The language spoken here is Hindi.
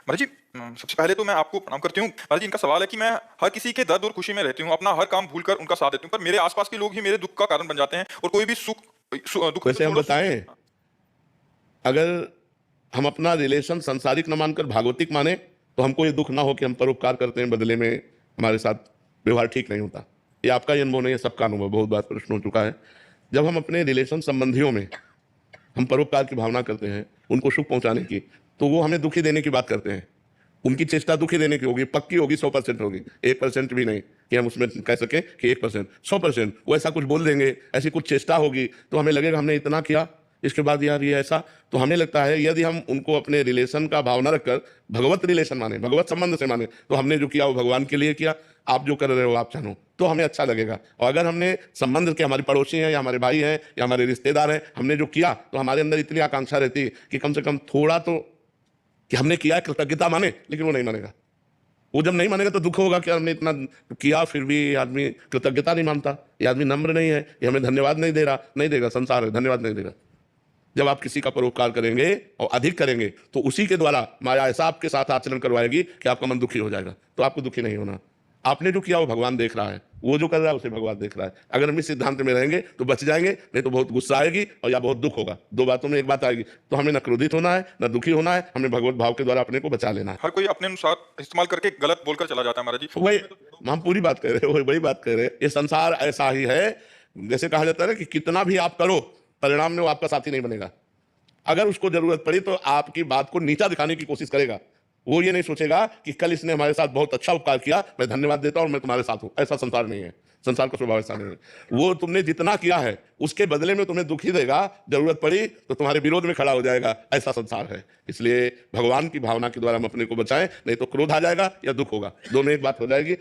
महाराज जी सबसे पहले तो मैं आपको प्रणाम करती हूँ। महाराज जी इनका सवाल है कि मैं हर किसी के दर्द और खुशी में रहती हूँ, अपना हर काम भूलकर उनका साथ देती हूँ, पर मेरे आस-पास के लोग ही मेरे दुःख का कारण बन जाते हैं और कोई भी दुःख तो वैसे हम छोड़ो सुख बताएं, अगर हम अपना रिलेशन सांसारिक न मानकर भागवतिक माने तो हमको ये दुख ना हो कि हम परोपकार करते हैं, बदले में हमारे साथ व्यवहार ठीक नहीं होता। ये आपका ही अनुभव नहीं है, सबका अनुभव, बहुत बार प्रश्न हो चुका है। जब हम अपने रिलेशन संबंधियों में हम परोपकार की भावना करते हैं, उनको सुख पहुंचाने की, तो वो हमें दुखी देने की बात करते हैं। उनकी चेष्टा दुखी देने की होगी, पक्की होगी, 100% होगी, 1% भी नहीं कि हम उसमें कह सकें कि 1%, 100% वो ऐसा कुछ बोल देंगे, ऐसी कुछ चेष्टा होगी तो हमें लगेगा हमने इतना किया, इसके बाद यार ये ऐसा। तो हमें लगता है यदि हम उनको अपने रिलेशन का भावना रखकर भगवत रिलेशन माने, भगवत संबंध से माने, तो हमने जो किया वो भगवान के लिए किया, आप जो कर रहे हो आप जानो, तो हमें अच्छा लगेगा। और अगर हमने संबंध के हमारे पड़ोसी हैं या हमारे भाई हैं या हमारे रिश्तेदार हैं, हमने जो किया तो हमारे अंदर इतनी आकांक्षा रहती है कि कम से कम थोड़ा तो कि हमने किया, कृतज्ञता माने, लेकिन वो नहीं मानेगा। वो जब नहीं मानेगा तो दुख होगा कि हमने इतना किया फिर भी आदमी कृतज्ञता नहीं मानता, ये आदमी नम्र नहीं है, ये हमें धन्यवाद नहीं दे रहा, नहीं देगा, संसार है, धन्यवाद नहीं देगा। जब आप किसी का परोपकार करेंगे और अधिक करेंगे तो उसी के द्वारा माया ऐसा आपके साथ आचरण करवाएगी कि आपका मन दुखी हो जाएगा। तो आपको दुखी नहीं होना, आपने जो किया वो भगवान देख रहा है, वो जो कर रहा है उसे भगवान देख रहा है। अगर हम इस सिद्धांत में रहेंगे तो बच जाएंगे, नहीं तो बहुत गुस्सा आएगी और या बहुत दुख होगा, दो बातों में एक बात आएगी। तो हमें न क्रोधित होना है न दुखी होना है, हमें भगवत भाव के द्वारा अपने को बचा लेना है। हर कोई अपने अनुसार इस्तेमाल करके गलत बोलकर चला जाता है महाराज जी। वही हम पूरी बात कर रहे हैं, वही बात कर रहे हैं। ये संसार ऐसा ही है, जैसे कहा जाता है ना कि कितना भी आप करो परिणाम में वो आपका साथी नहीं बनेगा। अगर उसको जरूरत पड़ी तो आपकी बात को नीचा दिखाने की कोशिश करेगा। वो ये नहीं सोचेगा कि कल इसने हमारे साथ बहुत अच्छा उपकार किया, मैं धन्यवाद देता हूं और मैं तुम्हारे साथ हूं। ऐसा संसार नहीं है, संसार का स्वभाव ऐसा नहीं है। वो तुमने जितना किया है उसके बदले में तुम्हें दुखी देगा, जरूरत पड़ी तो तुम्हारे विरोध में खड़ा हो जाएगा, ऐसा संसार है। इसलिए भगवान की भावना के द्वारा हम अपने को बचाएं, नहीं तो क्रोध आ जाएगा या दुख होगा, दोनों एक बात हो जाएगी।